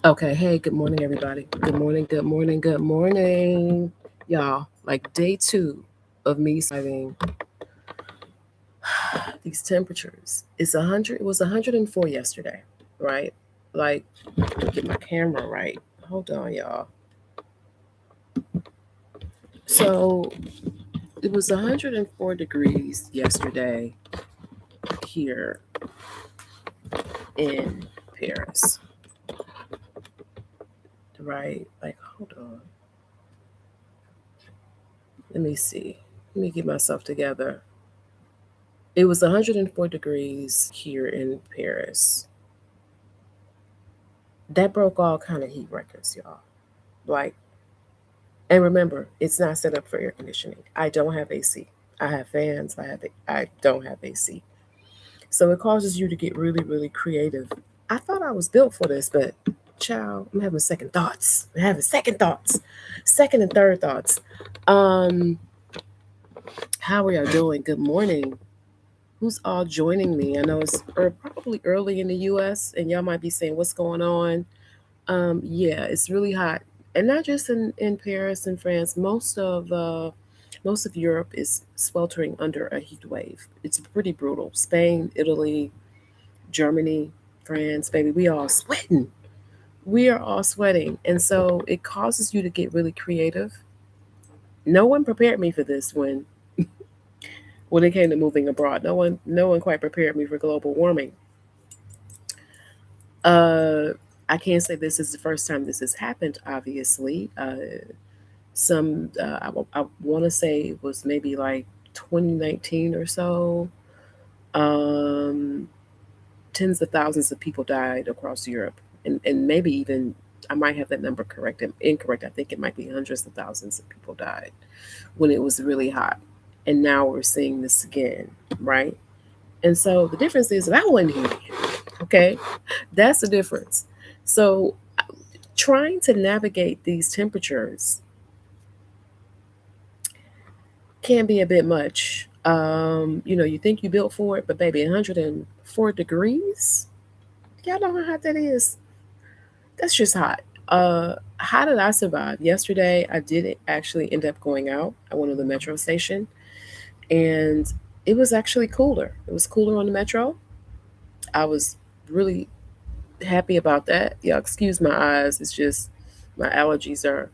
Okay, hey, good morning, everybody. Good morning, good morning, good morning. Y'all, like day two of me surviving these temperatures. It was 104 yesterday, right? Like, let me get my camera right. Hold on, y'all. So, it was 104 degrees yesterday here in Paris, right? Like, hold on. Let me see. Let me get myself together. It was 104 degrees here in Paris. That broke all kind of heat records, y'all. Like, and remember, it's not set up for air conditioning. I don't have AC. I have fans. I don't have AC. So it causes you to get really, really creative. I thought I was built for this, but child, I'm having second thoughts. I'm having second thoughts, second and third thoughts. Um, how are y'all doing? Good morning. Who's all joining me? I know it's probably early in the U.S. and y'all might be saying, "What's going on?" Yeah, it's really hot, and not just in Paris and France. Most of Europe is sweltering under a heat wave. It's pretty brutal. Spain, Italy, Germany, France, baby, we all sweating. We are all sweating, and so it causes you to get really creative. No one prepared me for this when it came to moving abroad. No one quite prepared me for global warming. Uh, I can't say this is the first time this has happened. Obviously, I want to say it was maybe like 2019 or so. Um, Tens of thousands of people died across Europe, and maybe even I might have that number correct and incorrect. I think it might be hundreds of thousands of people died when it was really hot, and now we're seeing this again, right? And so the difference is that I wasn't here. Okay, that's the difference. So trying to navigate these temperatures can be a bit much. You think you built for it, but baby, 104 degrees? Y'all know how hot that is. That's just hot. How did I survive? Yesterday, I did actually end up going out. I went to the metro station, and it was actually cooler. It was cooler on the metro. I was really happy about that. Yeah, excuse my eyes. It's just my allergies are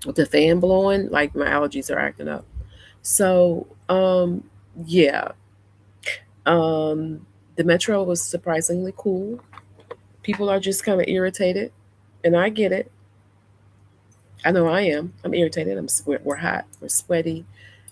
with the fan blowing, like my allergies are acting up. So, yeah, Um, the metro was surprisingly cool. People are just kind of irritated, and I get it. I know I am. I'm irritated. We're hot. We're sweaty.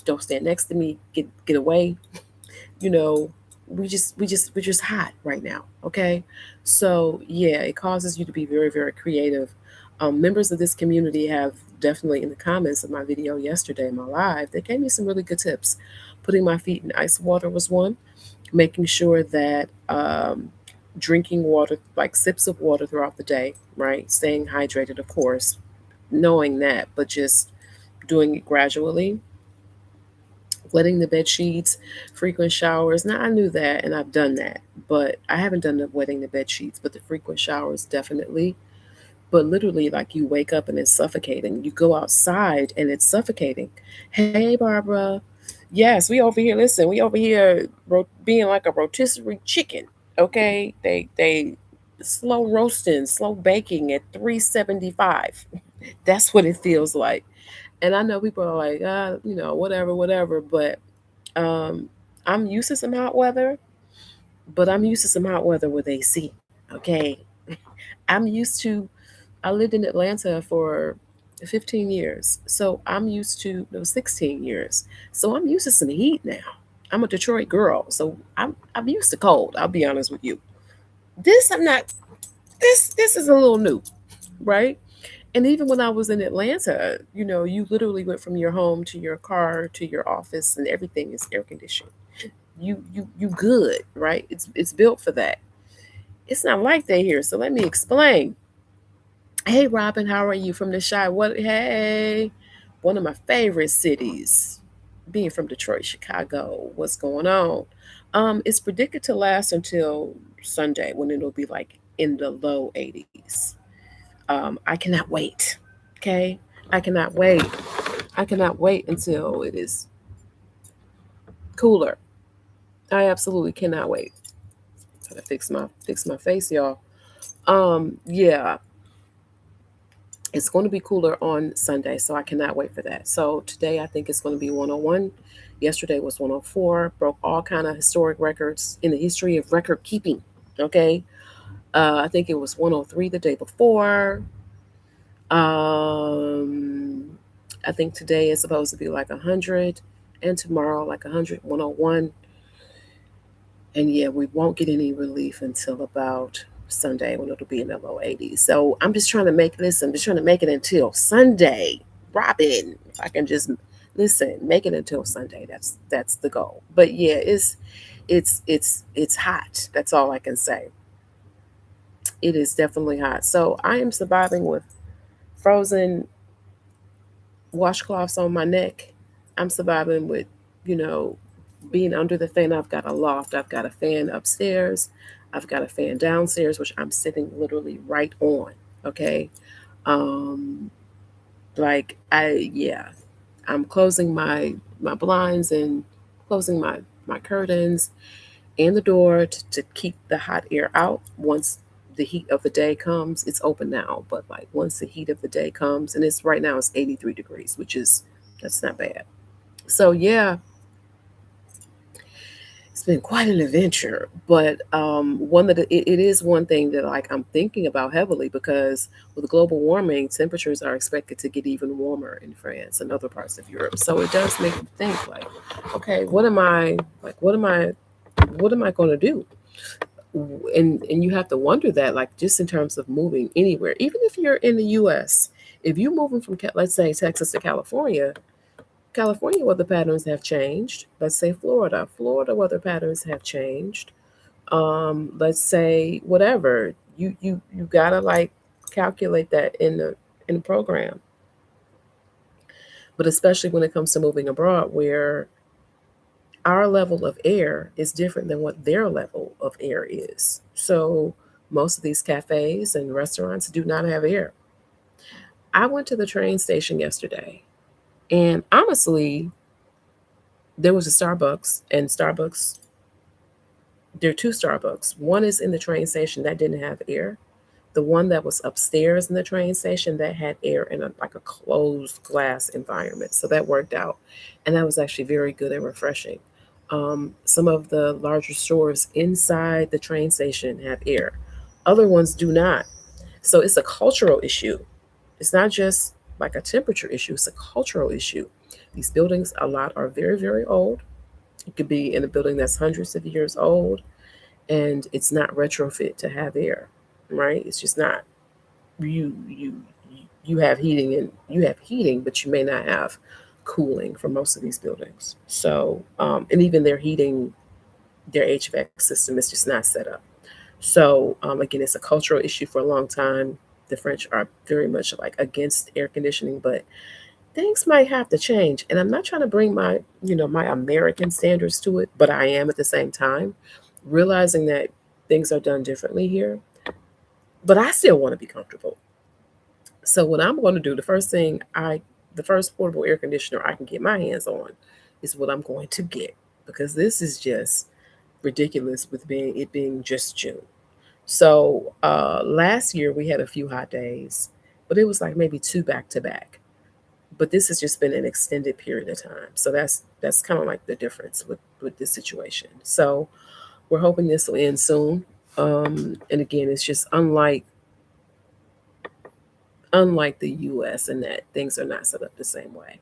Don't stand next to me. Get away. You know, we're just hot right now. Okay, so yeah, it causes you to be very very creative. Members of this community have definitely in the comments of my video yesterday, my live, they gave me some really good tips. Putting my feet in ice water was one. Making sure that drinking water, like sips of water throughout the day, right? Staying hydrated, of course, knowing that, but just doing it gradually. Wetting the bed sheets, frequent showers. Now I knew that and I've done that, but I haven't done the wetting the bed sheets, but the frequent showers definitely. But literally, like you wake up and it's suffocating. You go outside and it's suffocating. Hey, Barbara. Yes, we over here. Listen, we over here being like a rotisserie chicken. Okay, they slow roasting, slow baking at 375. That's what it feels like. And I know people are like, whatever, whatever. But um, I'm used to some hot weather, but I'm used to some hot weather with AC. Okay, I'm used to I lived in Atlanta for 15 years. So I'm used to, no, 16 years. So I'm used to some heat now. I'm a Detroit girl. So I'm used to cold. I'll be honest with you. This, I'm not, this is a little new, right? And even when I was in Atlanta, you literally went from your home to your car to your office and everything is air conditioned. You good, right? It's built for that. It's not like that here. So let me explain. Hey Robin, how are you from the Shy? Hey, one of my favorite cities. Being from Detroit, Chicago. What's going on? It's predicted to last until Sunday when it'll be like in the low 80s. I cannot wait. Okay, I cannot wait. I cannot wait until it is cooler. I absolutely cannot wait. Gotta fix my face, y'all. Yeah, it's going to be cooler on Sunday, so I cannot wait for that. So today I think it's going to be 101. Yesterday was 104. Broke all kind of historic records in the history of record keeping. Okay, I think it was 103 the day before. Um, I think today is supposed to be like 100, and tomorrow like 100, 101. And yeah, we won't get any relief until about Sunday when it'll be in the low 80s. So I'm just trying to make this, I'm just trying to make it until Sunday. Robin, if I can just listen, make it until Sunday. That's the goal. But yeah, it's hot. That's all I can say. It is definitely hot. So I am surviving with frozen washcloths on my neck. I'm surviving with, you know, being under the fan. I've got a loft. I've got a fan upstairs. I've got a fan downstairs, which I'm sitting literally right on. Okay. Um, like yeah, I'm closing my blinds and closing my curtains and the door to keep the hot air out. Once the heat of the day comes, it's open now, but like once the heat of the day comes, and it's right now it's 83 degrees, which is that's not bad. So yeah, it's been quite an adventure, but one that it is one thing that like I'm thinking about heavily because with global warming, temperatures are expected to get even warmer in France and other parts of Europe. So it does make me think like, okay, what am I like? What am I going to do? And you have to wonder that like just in terms of moving anywhere, even if you're in the U.S., if you're moving from let's say Texas to California weather patterns have changed. Let's say Florida weather patterns have changed. Let's say whatever. You gotta like calculate that in the program. But especially when it comes to moving abroad where our level of air is different than what their level of air is. So most of these cafes and restaurants do not have air. I went to the train station yesterday and honestly, there was a Starbucks, and Starbucks, there are two Starbucks. One is in the train station that didn't have air. The one that was upstairs in the train station that had air in like a closed glass environment. So that worked out. And that was actually very good and refreshing. Some of the larger stores inside the train station have air, other ones do not. So it's a cultural issue. It's not just like a temperature issue, it's a cultural issue. These buildings, a lot are very, very old. You could be in a building that's hundreds of years old and it's not retrofit to have air, right? It's just not. You you have heating and you have heating, but you may not have cooling for most of these buildings. So and even their heating, their HVAC system is just not set up. So again, it's a cultural issue for a long time. The French are very much like against air conditioning, but things might have to change. And I'm not trying to bring my, my American standards to it, but I am at the same time realizing that things are done differently here. But I still want to be comfortable. So what I'm going to do, the first portable air conditioner I can get my hands on is what I'm going to get because this is just ridiculous with being just June. So last year we had a few hot days, but it was like maybe two back to back. But this has just been an extended period of time. So that's kind of like the difference with this situation. So we're hoping this will end soon. And again, it's just unlike the US in that things are not set up the same way.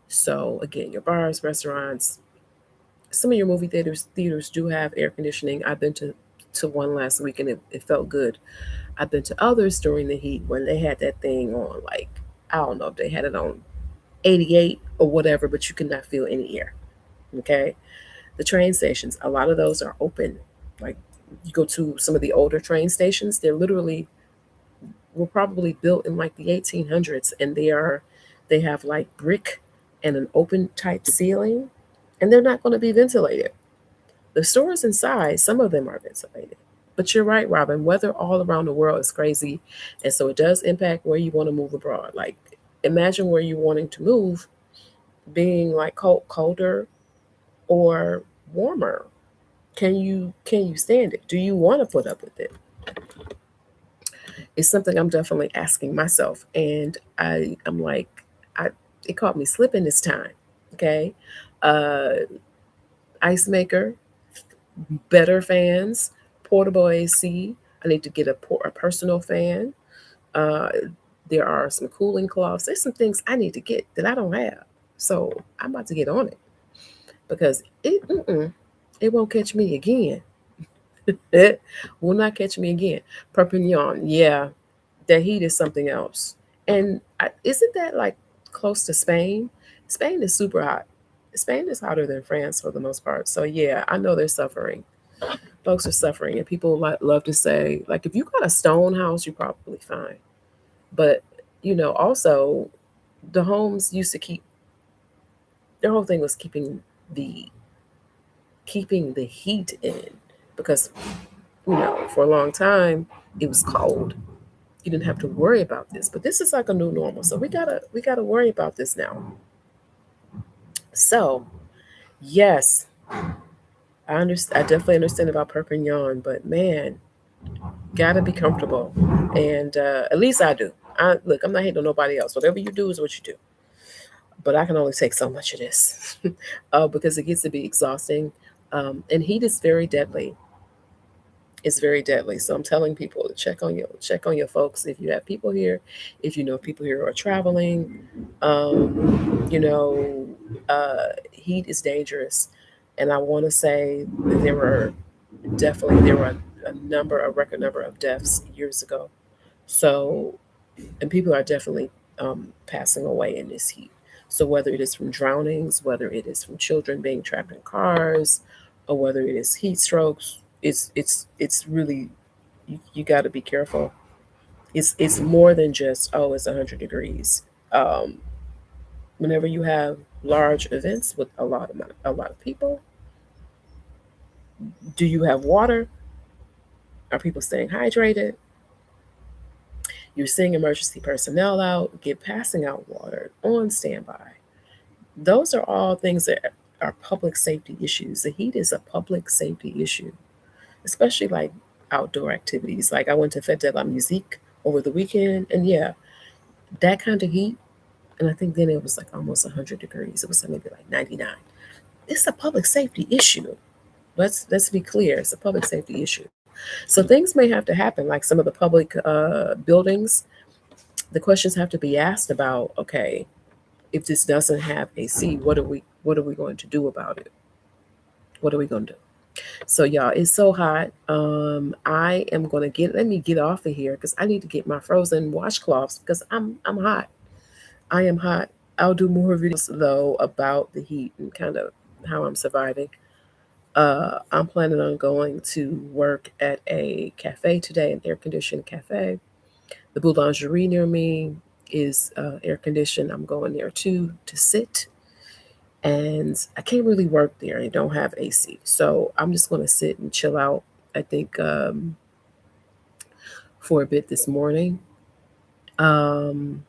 So again, your bars, restaurants, some of your movie theaters do have air conditioning. I've been to one last week and it felt good. I've been to others during the heat when they had that thing on like I don't know if they had it on 88 or whatever, but you could not feel any air. Okay. The train stations, a lot of those are open. Like you go to some of the older train stations, they're literally were probably built in like the 1800s and they have like brick and an open type ceiling and they're not going to be ventilated. The stores inside, some of them are ventilated. But you're right, Robin. Weather all around the world is crazy. And so it does impact where you want to move abroad. Like, imagine where you're wanting to move being like colder or warmer. Can you stand it? Do you want to put up with it? It's something I'm definitely asking myself. And I'm like, I it caught me slipping this time. Okay. Uh Ice maker, better fans, portable AC. I need to get a personal fan. Uh, there are some cooling cloths. There's some things I need to get that I don't have. So I'm about to get on it because it won't catch me again. It will not catch me again. Perpignan, yeah, the heat is something else. And isn't that like close to Spain? Spain is super hot. Spain is hotter than France for the most part. So yeah, I know they're suffering. Folks are suffering, and people love to say, like, if you got a stone house, you're probably fine. But also, the homes used to keep their whole thing was the keeping the heat in because for a long time it was cold. You didn't have to worry about this, but this is like a new normal. So we gotta worry about this now. So yes, I understand. I definitely understand about Perpignan, but man, gotta be comfortable, and at least I do. Look, I'm not hating on nobody else. Whatever you do is what you do. But I can only take so much of this because it gets to be exhausting. And heat is very deadly. It's very deadly. So I'm telling people to check on your folks if you have people here, if you know people here who are traveling. Um, you know, heat is dangerous, and I want to say that there were a record number of deaths years ago. So, and people are definitely passing away in this heat. So whether it is from drownings, whether it is from children being trapped in cars, or whether it is heat strokes, it's really you got to be careful. It's more than just, oh, it's 100 degrees. Um, Whenever you have large events with a lot of people, do you have water? Are people staying hydrated? You're seeing emergency personnel out, get passing out water on standby. Those are all things that are public safety issues. The heat is a public safety issue, especially like outdoor activities. Like I went to Fête de la Musique over the weekend, and yeah, that kind of heat. And I think then it was like almost 100 degrees. It was maybe like 99. It's a public safety issue. Let's be clear. It's a public safety issue. So things may have to happen, like some of the public buildings. The questions have to be asked about. Okay, if this doesn't have AC, what are we going to do about it? What are we going to do? So y'all, it's so hot. I am gonna let me get off of here because I need to get my frozen washcloths because I'm hot. I am hot. I'll do more videos though about the heat and kind of how I'm surviving. I'm planning on going to work at a cafe today, an air conditioned cafe. The boulangerie near me is air conditioned. I'm going there too to sit, and I can't really work there. I don't have AC, so I'm just going to sit and chill out. I think for a bit this morning. Um,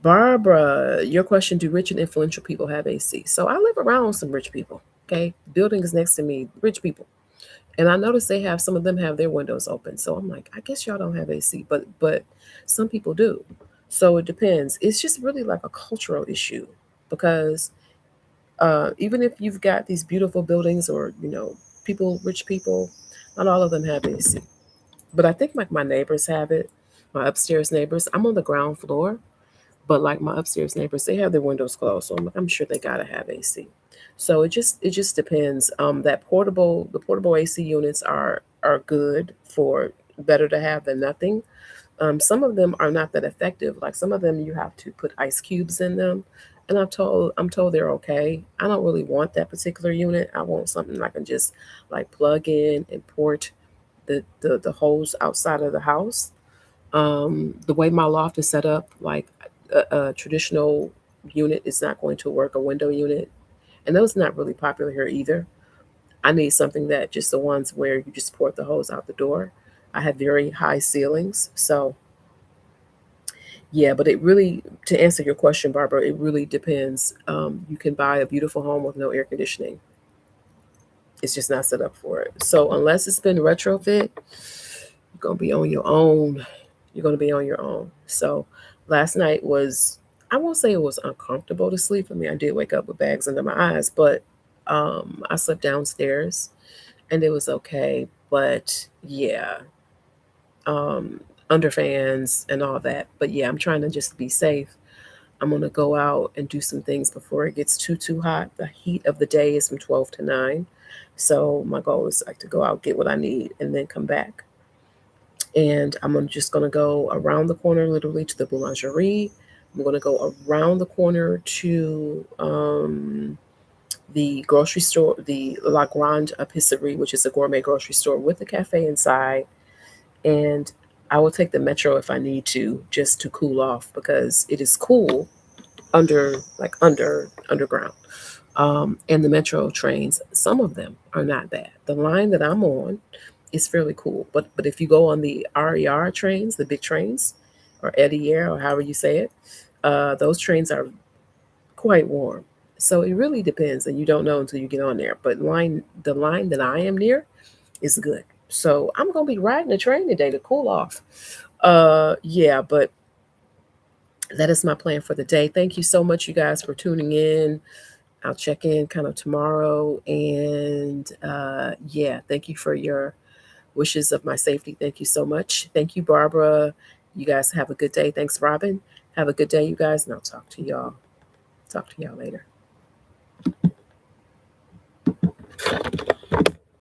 Barbara, your question: do rich and influential people have AC? So I live around some rich people. Okay, building is next to me, rich people. And I noticed some of them have their windows open. So I'm like, I guess y'all don't have AC, but some people do. So it depends. It's just really like a cultural issue because even if you've got these beautiful buildings or rich people, not all of them have AC. But I think like my neighbors have it. My upstairs neighbors. I'm on the ground floor, but like my upstairs neighbors, they have their windows closed, so I'm sure they gotta have AC. So it just depends. The portable AC units are good for better to have than nothing. Some of them are not that effective. Like some of them, you have to put ice cubes in them, and I'm told they're okay. I don't really want that particular unit. I want something I can just like plug in and port the hose outside of the house. The way my loft is set up, like a traditional unit is not going to work, a window unit, and those are not really popular here either. I need something that just the ones where you just pour the hose out the door. I have very high ceilings. So, yeah, but it really, to answer your question, Barbara, it really depends. You can buy a beautiful home with no air conditioning. It's just not set up for it. So, unless it's been retrofit, you're going to be on your own. You're going to be on your own. So, last night was, I won't say it was uncomfortable to sleep. I mean, I did wake up with bags under my eyes, but I slept downstairs and it was okay. But yeah, um, under fans and all that. But yeah, I'm trying to just be safe. I'm gonna go out and do some things before it gets too hot. The heat of the day is from 12 to 9. So my goal is like to go out, get what I need, and then come back. And just gonna go around the corner, literally to the boulangerie. I'm gonna go around the corner to the grocery store, the La Grande Epicerie, which is a gourmet grocery store with a cafe inside. And I will take the metro if I need to, just to cool off because it is cool underground. And the metro trains, some of them are not bad. The line that I'm on is fairly cool, but if you go on the RER trains, the big trains, or RER, or however you say it, those trains are quite warm. So it really depends, and you don't know until you get on there. But the line that I am near is good. So I'm gonna be riding the train today to cool off. Yeah, but that is my plan for the day. Thank you so much, you guys, for tuning in. I'll check in kind of tomorrow. And yeah, thank you for your wishes of my safety. Thank you so much. Thank you, Barbara. You guys have a good day. Thanks, Robin. Have a good day, you guys, and I'll talk to y'all. Talk to y'all later.